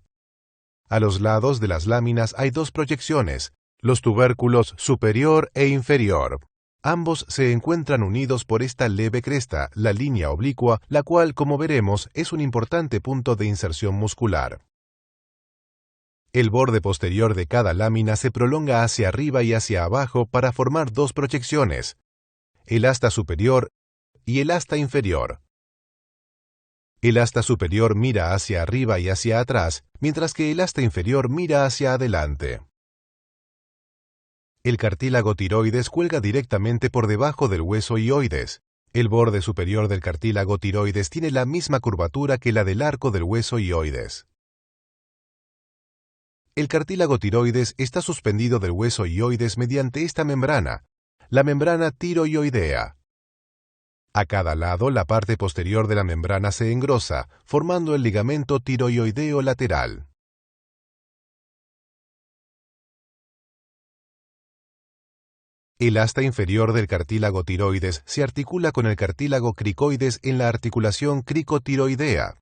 A los lados de las láminas hay dos proyecciones, los tubérculos superior e inferior. Ambos se encuentran unidos por esta leve cresta, la línea oblicua, la cual, como veremos, es un importante punto de inserción muscular. El borde posterior de cada lámina se prolonga hacia arriba y hacia abajo para formar dos proyecciones, el asta superior y el asta inferior. El asta superior mira hacia arriba y hacia atrás, mientras que el asta inferior mira hacia adelante. El cartílago tiroides cuelga directamente por debajo del hueso hioides. El borde superior del cartílago tiroides tiene la misma curvatura que la del arco del hueso ioides. El cartílago tiroides está suspendido del hueso ioides mediante esta membrana, la membrana tiroioidea. A cada lado, la parte posterior de la membrana se engrosa, formando el ligamento tiroioideo lateral. El asta inferior del cartílago tiroides se articula con el cartílago cricoides en la articulación cricotiroidea.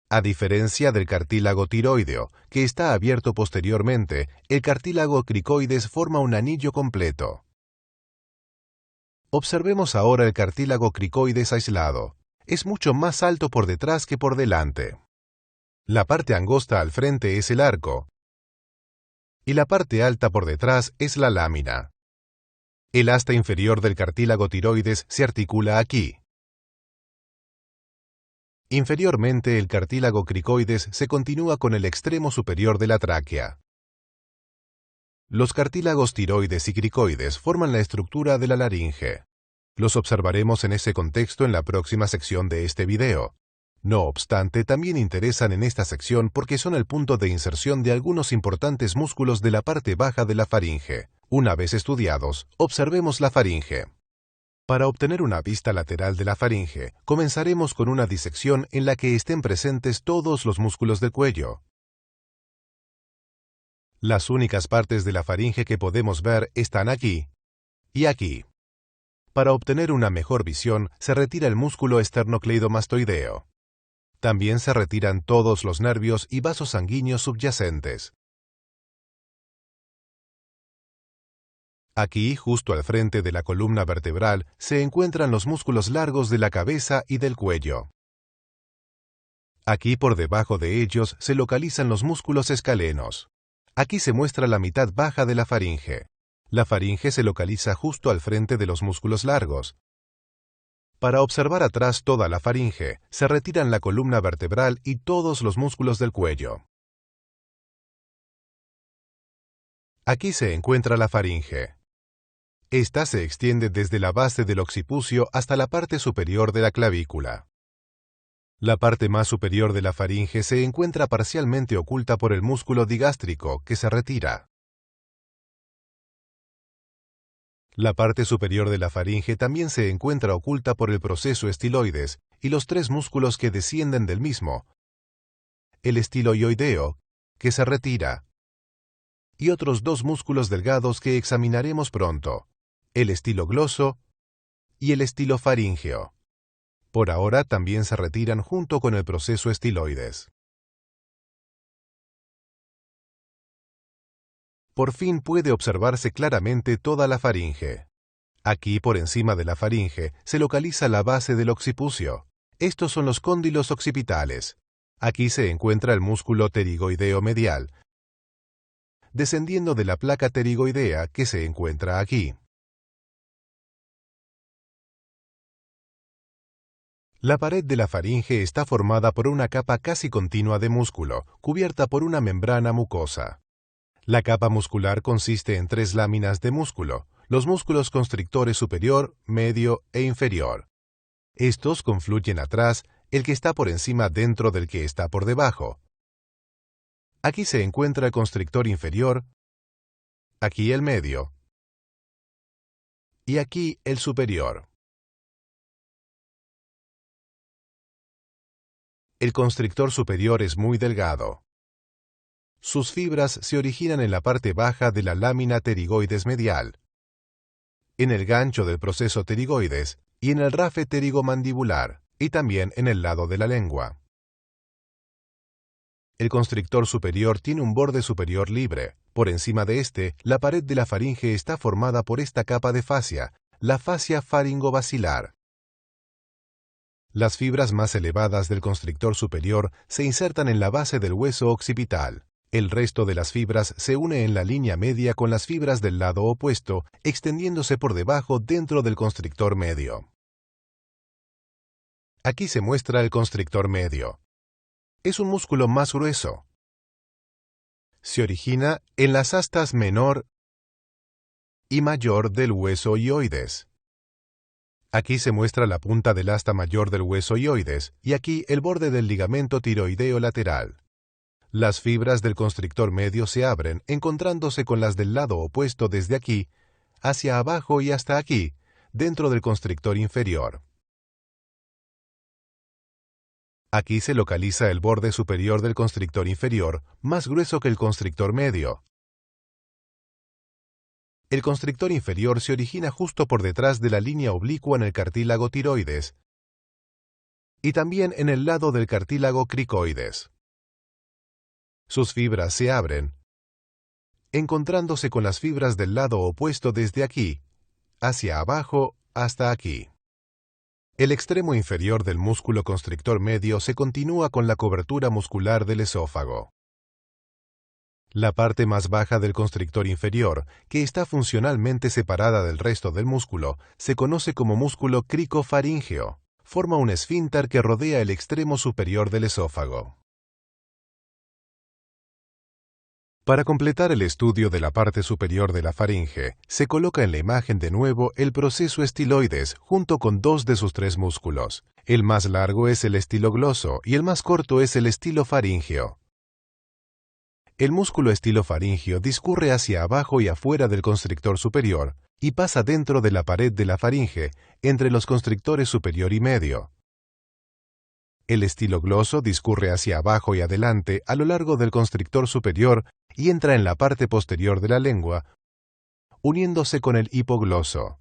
A diferencia del cartílago tiroideo, que está abierto posteriormente, el cartílago cricoides forma un anillo completo. Observemos ahora el cartílago cricoides aislado. Es mucho más alto por detrás que por delante. La parte angosta al frente es el arco, y la parte alta por detrás es la lámina. El asta inferior del cartílago tiroides se articula aquí. Inferiormente, el cartílago cricoides se continúa con el extremo superior de la tráquea. Los cartílagos tiroides y cricoides forman la estructura de la laringe. Los observaremos en ese contexto en la próxima sección de este video. No obstante, también interesan en esta sección porque son el punto de inserción de algunos importantes músculos de la parte baja de la faringe. Una vez estudiados, observemos la faringe. Para obtener una vista lateral de la faringe, comenzaremos con una disección en la que estén presentes todos los músculos del cuello. Las únicas partes de la faringe que podemos ver están aquí y aquí. Para obtener una mejor visión, se retira el músculo esternocleidomastoideo. También se retiran todos los nervios y vasos sanguíneos subyacentes. Aquí, justo al frente de la columna vertebral, se encuentran los músculos largos de la cabeza y del cuello. Aquí, por debajo de ellos, se localizan los músculos escalenos. Aquí se muestra la mitad baja de la faringe. La faringe se localiza justo al frente de los músculos largos. Para observar atrás toda la faringe, se retiran la columna vertebral y todos los músculos del cuello. Aquí se encuentra la faringe. Esta se extiende desde la base del occipucio hasta la parte superior de la clavícula. La parte más superior de la faringe se encuentra parcialmente oculta por el músculo digástrico, que se retira. La parte superior de la faringe también se encuentra oculta por el proceso estiloides y los tres músculos que descienden del mismo, el estiloioideo, que se retira, y otros dos músculos delgados que examinaremos pronto, el estilogloso y el estilofaríngeo. Por ahora también se retiran junto con el proceso estiloides. Por fin puede observarse claramente toda la faringe. Aquí, por encima de la faringe, se localiza la base del occipucio. Estos son los cóndilos occipitales. Aquí se encuentra el músculo pterigoideo medial, descendiendo de la placa pterigoidea que se encuentra aquí. La pared de la faringe está formada por una capa casi continua de músculo, cubierta por una membrana mucosa. La capa muscular consiste en tres láminas de músculo, los músculos constrictores superior, medio e inferior. Estos confluyen atrás, el que está por encima dentro del que está por debajo. Aquí se encuentra el constrictor inferior, aquí el medio, y aquí el superior. El constrictor superior es muy delgado. Sus fibras se originan en la parte baja de la lámina pterigoides medial, en el gancho del proceso pterigoides y en el rafe pterigomandibular, y también en el lado de la lengua. El constrictor superior tiene un borde superior libre. Por encima de este, la pared de la faringe está formada por esta capa de fascia, la fascia faringobasilar. Las fibras más elevadas del constrictor superior se insertan en la base del hueso occipital. El resto de las fibras se une en la línea media con las fibras del lado opuesto, extendiéndose por debajo dentro del constrictor medio. Aquí se muestra el constrictor medio. Es un músculo más grueso. Se origina en las astas menor y mayor del hueso ioides. Aquí se muestra la punta del asta mayor del hueso hioides y aquí el borde del ligamento tiroideo lateral. Las fibras del constrictor medio se abren, encontrándose con las del lado opuesto desde aquí, hacia abajo y hasta aquí, dentro del constrictor inferior. Aquí se localiza el borde superior del constrictor inferior, más grueso que el constrictor medio. El constrictor inferior se origina justo por detrás de la línea oblicua en el cartílago tiroides y también en el lado del cartílago cricoides. Sus fibras se abren, encontrándose con las fibras del lado opuesto desde aquí, hacia abajo hasta aquí. El extremo inferior del músculo constrictor medio se continúa con la cobertura muscular del esófago. La parte más baja del constrictor inferior, que está funcionalmente separada del resto del músculo, se conoce como músculo cricofaríngeo. Forma un esfínter que rodea el extremo superior del esófago. Para completar el estudio de la parte superior de la faringe, se coloca en la imagen de nuevo el proceso estiloides junto con dos de sus tres músculos. El más largo es el estilogloso y el más corto es el estilofaríngeo. El músculo estilofaríngeo discurre hacia abajo y afuera del constrictor superior y pasa dentro de la pared de la faringe, entre los constrictores superior y medio. El estilogloso discurre hacia abajo y adelante a lo largo del constrictor superior y entra en la parte posterior de la lengua, uniéndose con el hipogloso.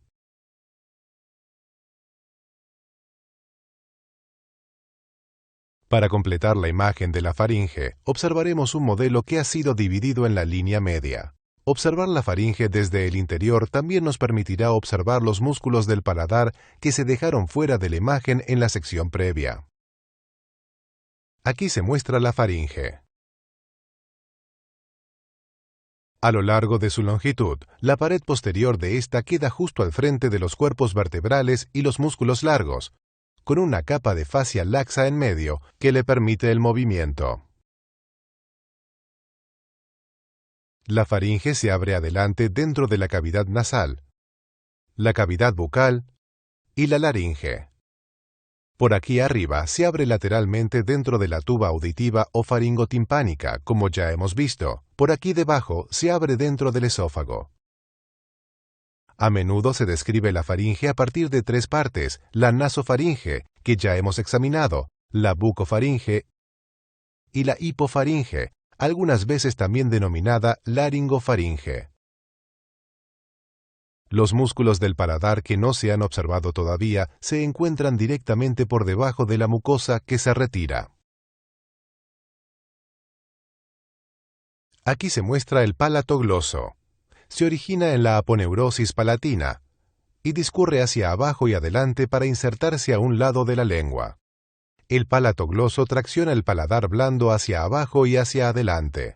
Para completar la imagen de la faringe, observaremos un modelo que ha sido dividido en la línea media. Observar la faringe desde el interior también nos permitirá observar los músculos del paladar que se dejaron fuera de la imagen en la sección previa. Aquí se muestra la faringe. A lo largo de su longitud, la pared posterior de esta queda justo al frente de los cuerpos vertebrales y los músculos largos, con una capa de fascia laxa en medio que le permite el movimiento. La faringe se abre adelante dentro de la cavidad nasal, la cavidad bucal y la laringe. Por aquí arriba se abre lateralmente dentro de la tuba auditiva o faringotimpánica, como ya hemos visto. Por aquí debajo se abre dentro del esófago. A menudo se describe la faringe a partir de tres partes: la nasofaringe, que ya hemos examinado, la bucofaringe y la hipofaringe, algunas veces también denominada laringofaringe. Los músculos del paladar que no se han observado todavía se encuentran directamente por debajo de la mucosa que se retira. Aquí se muestra el pálato gloso. Se origina en la aponeurosis palatina y discurre hacia abajo y adelante para insertarse a un lado de la lengua. El pálato gloso tracciona el paladar blando hacia abajo y hacia adelante.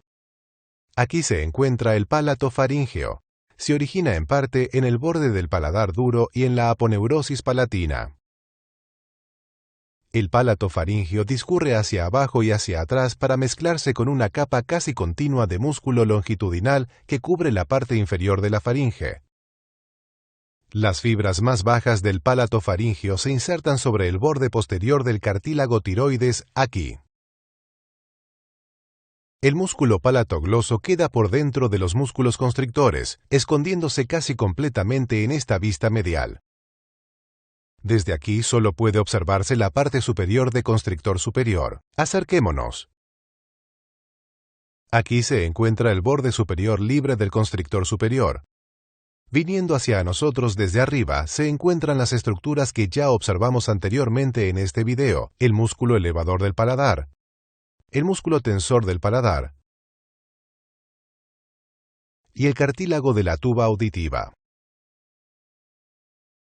Aquí se encuentra el pálato faríngeo. Se origina en parte en el borde del paladar duro y en la aponeurosis palatina. El pálato faríngeo discurre hacia abajo y hacia atrás para mezclarse con una capa casi continua de músculo longitudinal que cubre la parte inferior de la faringe. Las fibras más bajas del pálato faríngeo se insertan sobre el borde posterior del cartílago tiroides aquí. El músculo palatogloso queda por dentro de los músculos constrictores, escondiéndose casi completamente en esta vista medial. Desde aquí solo puede observarse la parte superior de constrictor superior. Acerquémonos. Aquí se encuentra el borde superior libre del constrictor superior. Viniendo hacia nosotros desde arriba se encuentran las estructuras que ya observamos anteriormente en este video: el músculo elevador del paladar, el músculo tensor del paladar y el cartílago de la tuba auditiva.